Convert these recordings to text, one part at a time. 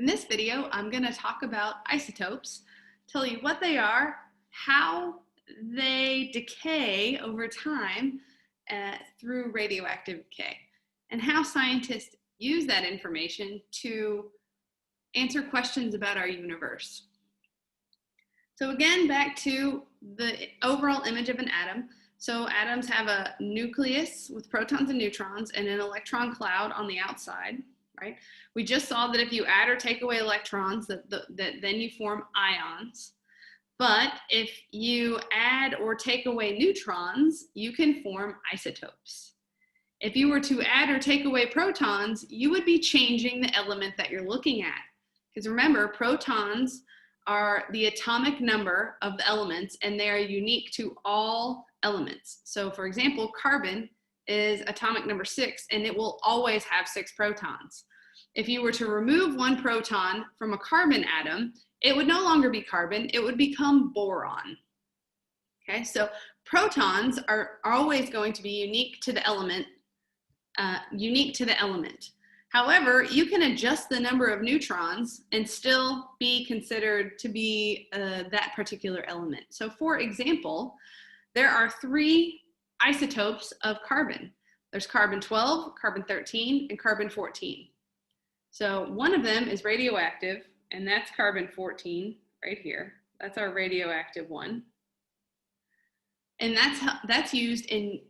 In this video, I'm going to talk about isotopes, tell you what they are, how they decay over time through radioactive decay, and how scientists use that information to answer questions about our universe. So again, back to the overall image of an atom. So atoms have a nucleus with protons and neutrons and an electron cloud on the outside. Right? We just saw that if you add or take away electrons, then you form ions. But if you add or take away neutrons, you can form isotopes. If you were to add or take away protons, you would be changing the element that you're looking at. Because remember, protons are the atomic number of the elements, and they are unique to all elements. So for example, carbon is atomic number 6, and it will always have 6 protons. If you were to remove one proton from a carbon atom, it would no longer be carbon, it would become boron. Okay, so protons are always going to be unique to the element. However, you can adjust the number of neutrons and still be considered to be that particular element. So for example, there are 3 isotopes of carbon. There's carbon-12, carbon-13, and carbon-14. So one of them is radioactive, and that's carbon-14 right here. That's our radioactive one. And that's used in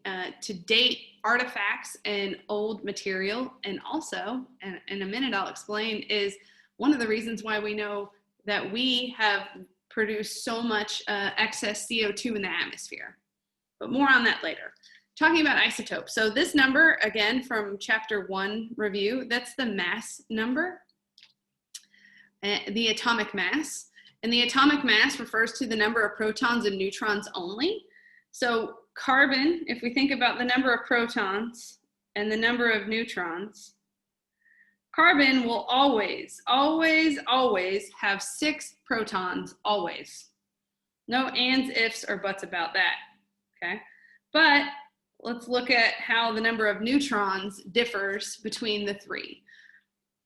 to date artifacts and old material. And also, and in a minute I'll explain, is one of the reasons why we know that we have produced so much excess CO2 in the atmosphere. But more on that later. Talking about isotopes. So this number, again, from chapter 1 review, that's the mass number, the atomic mass. And the atomic mass refers to the number of protons and neutrons only. So carbon, if we think about the number of protons and the number of neutrons, carbon will always, always, always have 6 protons, always. No ands, ifs, or buts about that, okay? But let's look at how the number of neutrons differs between the 3.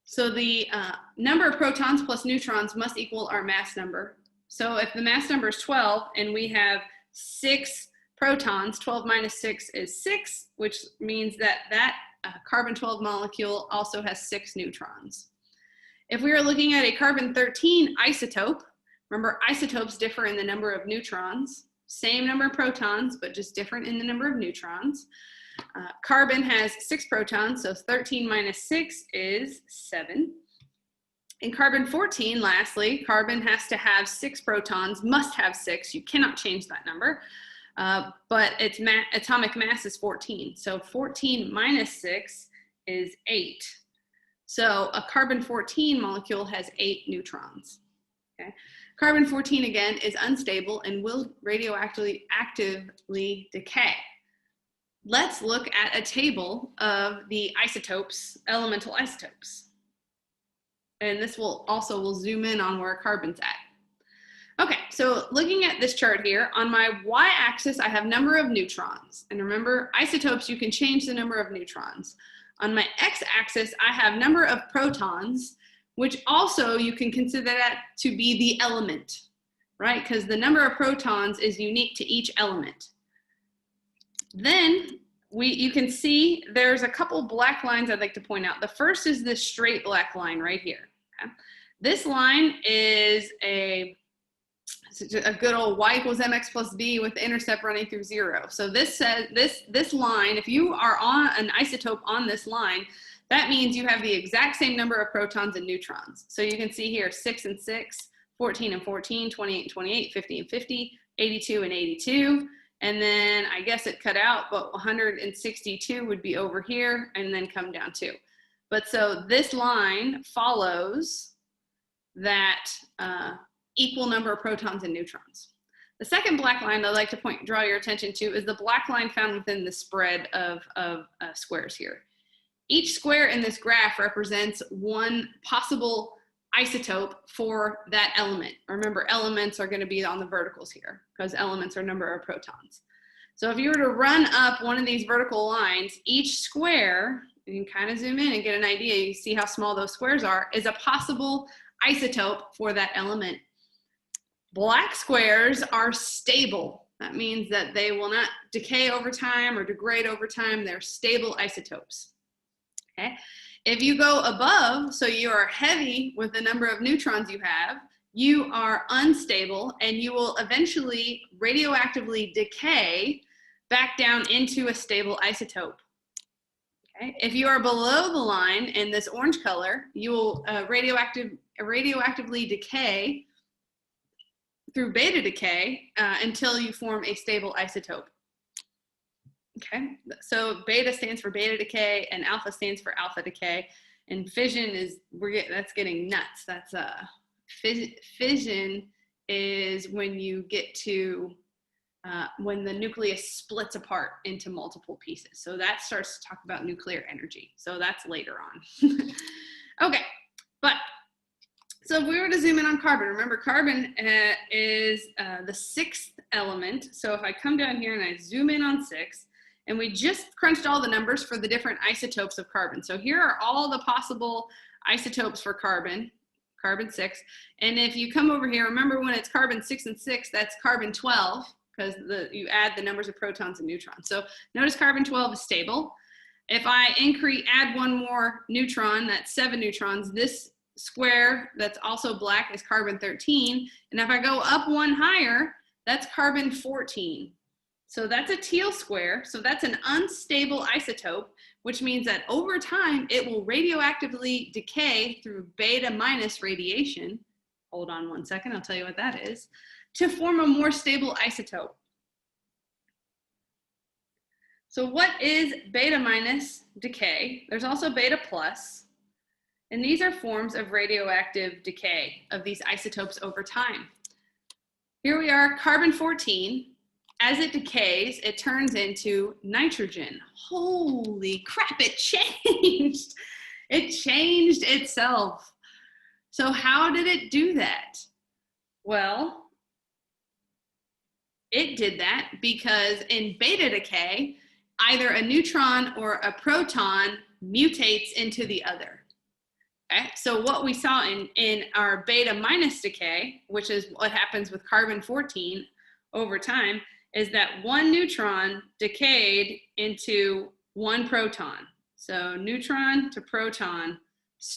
So the number of protons plus neutrons must equal our mass number. So if the mass number is 12 and we have 6 protons, 12 minus 6 is 6, which means that carbon-12 molecule also has 6 neutrons. If we are looking at a carbon-13 isotope, remember isotopes differ in the number of neutrons. Same number of protons, but just different in the number of neutrons. Carbon has 6 protons, so 13 minus 6 is 7. In carbon-14, lastly, carbon has to have 6 protons, must have 6. You cannot change that number, but its atomic mass is 14. So 14 minus 6 is 8. So a carbon-14 molecule has 8 neutrons. Okay. Carbon-14 again is unstable and will radioactively decay. Let's look at a table of the isotopes, elemental isotopes. And this will zoom in on where carbon's at. Okay, so looking at this chart here, on my y-axis I have number of neutrons. And remember, isotopes, you can change the number of neutrons. On my x-axis I have number of protons, which also you can consider that to be the element, right? Because the number of protons is unique to each element. Then you can see there's a couple black lines I'd like to point out. The first is this straight black line right here. Okay? This line is a good old y equals mx plus b with the intercept running through 0. So this says this line, if you are on an isotope on this line, that means you have the exact same number of protons and neutrons. So you can see here 6 and 6, 14 and 14, 28 and 28, 50 and 50, 82 and 82. And then I guess it cut out, but 162 would be over here and then come down 2. But so this line follows that equal number of protons and neutrons. The second black line I'd like to draw your attention to is the black line found within the spread of squares here. Each square in this graph represents one possible isotope for that element. Remember, elements are going to be on the verticals here because elements are number of protons. So if you were to run up one of these vertical lines, each square you can kind of zoom in and get an idea. You see how small those squares are, is a possible isotope for that element. Black squares are stable. That means that they will not decay over time or degrade over time. They're stable isotopes. Okay. If you go above, so you are heavy with the number of neutrons you have, you are unstable and you will eventually radioactively decay back down into a stable isotope. Okay. If you are below the line in this orange color, you will radioactively decay through beta decay until you form a stable isotope. Okay, so beta stands for beta decay and alpha stands for alpha decay, and fission is, that's getting nuts. That's fission is when you get to when the nucleus splits apart into multiple pieces. So that starts to talk about nuclear energy. So that's later on. Okay, but so if we were to zoom in on carbon, remember carbon is the 6th element. So if I come down here and I zoom in on 6, and we just crunched all the numbers for the different isotopes of carbon. So here are all the possible isotopes for carbon, carbon 6. And if you come over here, remember when it's carbon 6 and 6, that's carbon 12, because you add the numbers of protons and neutrons. So notice carbon 12 is stable. If I add one more neutron, that's 7 neutrons, this square that's also black is carbon 13. And if I go up one higher, that's carbon 14. So that's a teal square. So that's an unstable isotope, which means that over time, it will radioactively decay through beta minus radiation. Hold on one second, I'll tell you what that is, to form a more stable isotope. So what is beta minus decay? There's also beta plus, and these are forms of radioactive decay of these isotopes over time. Here we are, carbon 14. As it decays, it turns into nitrogen. Holy crap, it changed. It changed itself. So how did it do that? Well, it did that because in beta decay, either a neutron or a proton mutates into the other. Okay? So what we saw in our beta minus decay, which is what happens with carbon 14 over time, is that one neutron decayed into one proton. So neutron to proton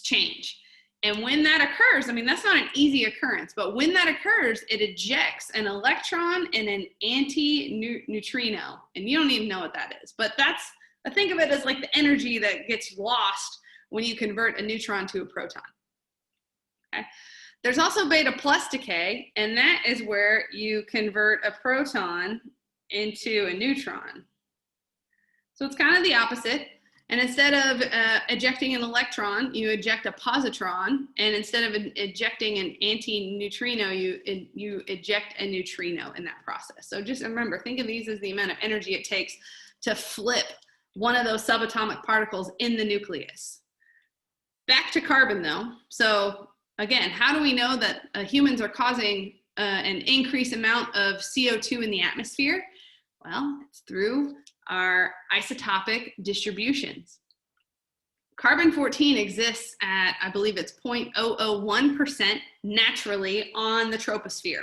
change. And when that occurs, I mean, that's not an easy occurrence, but when that occurs, it ejects an electron and an anti-neutrino. And you don't even know what that is, but I think of it as like the energy that gets lost when you convert a neutron to a proton. Okay. There's also beta plus decay, and that is where you convert a proton into a neutron. So it's kind of the opposite. And instead of ejecting an electron, you eject a positron. And instead of ejecting an anti-neutrino, you eject a neutrino in that process. So just remember, think of these as the amount of energy it takes to flip one of those subatomic particles in the nucleus. Back to carbon though. So again, how do we know that humans are causing an increased amount of CO2 in the atmosphere? Well, it's through our isotopic distributions. Carbon-14 exists at, I believe it's 0.001% naturally on the troposphere.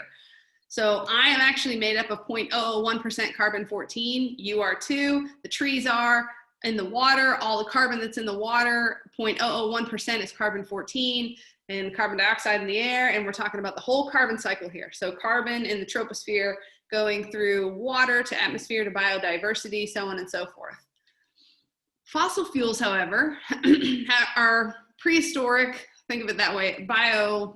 So I am actually made up of 0.001% carbon-14. You are too. The trees are. In the water, all the carbon that's in the water, 0.001% is carbon-14, and carbon dioxide in the air, and we're talking about the whole carbon cycle here. So carbon in the troposphere going through water to atmosphere to biodiversity, so on and so forth. Fossil fuels, however, are prehistoric, think of it that way, biomass,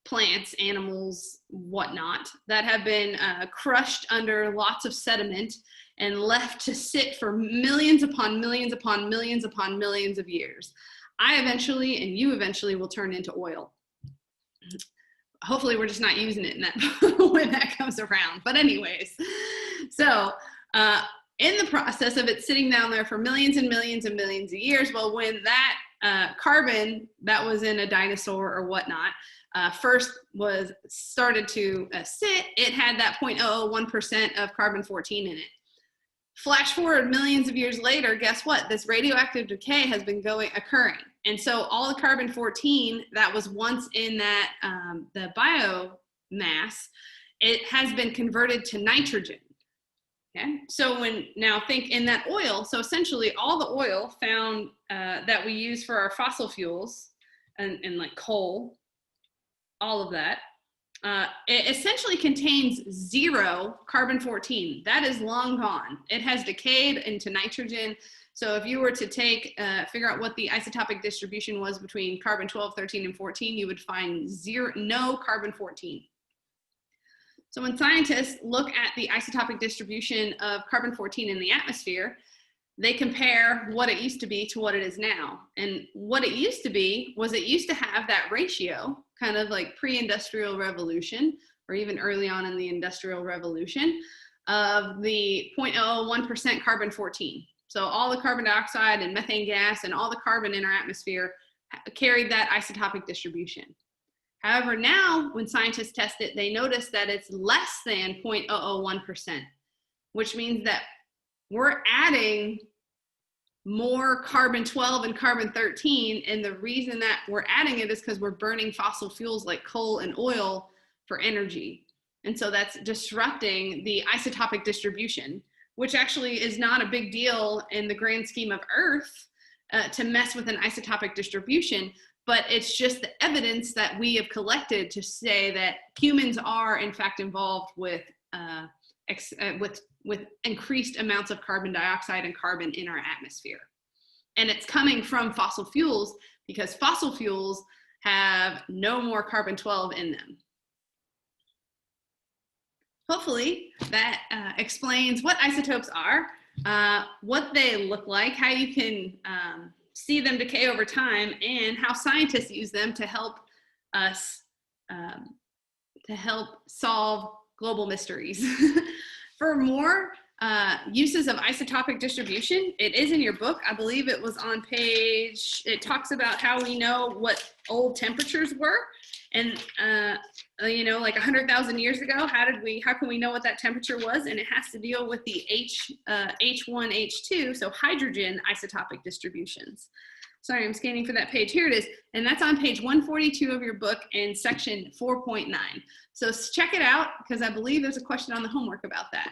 plants, animals, whatnot, that have been crushed under lots of sediment and left to sit for millions upon millions upon millions upon millions of years. I eventually, and you eventually, will turn into oil. Hopefully we're just not using it in that when that comes around. But anyways, so in the process of it sitting down there for millions and millions and millions of years, well, when that carbon that was in a dinosaur or whatnot first was started to sit, it had that 0.001% of carbon-14 in it. Flash forward millions of years later, guess what? This radioactive decay has been occurring. And so all the carbon-14 that was once in that, the biomass, it has been converted to nitrogen. Okay, so now think in that oil, so essentially all the oil found that we use for our fossil fuels and like coal, all of that, it essentially contains 0 carbon-14. That is long gone. It has decayed into nitrogen. So if you were to take, figure out what the isotopic distribution was between carbon-12, 13, and 14, you would find no carbon-14. So when scientists look at the isotopic distribution of carbon-14 in the atmosphere, they compare what it used to be to what it is now. And what it used to be was it used to have that ratio, kind of like pre-industrial revolution, or even early on in the industrial revolution, of the 0.001% carbon-14. So all the carbon dioxide and methane gas and all the carbon in our atmosphere carried that isotopic distribution. However, now when scientists test it, they notice that it's less than 0.001%, which means that we're adding more carbon-12 and carbon-13, and the reason that we're adding it is because we're burning fossil fuels like coal and oil for energy. And so that's disrupting the isotopic distribution, which actually is not a big deal in the grand scheme of Earth to mess with an isotopic distribution, but it's just the evidence that we have collected to say that humans are in fact involved with increased amounts of carbon dioxide and carbon in our atmosphere. And it's coming from fossil fuels because fossil fuels have no more carbon-12 in them. Hopefully that explains what isotopes are, what they look like, how you can see them decay over time, and how scientists use them to help us solve global mysteries. For more uses of isotopic distribution, it is in your book. I believe it was on page, it talks about how we know what old temperatures were. And, you know, like 100,000 years ago, how can we know what that temperature was? And it has to deal with the H1, H2, so hydrogen isotopic distributions. Sorry, I'm scanning for that page. Here it is. And that's on page 142 of your book in section 4.9. So check it out because I believe there's a question on the homework about that.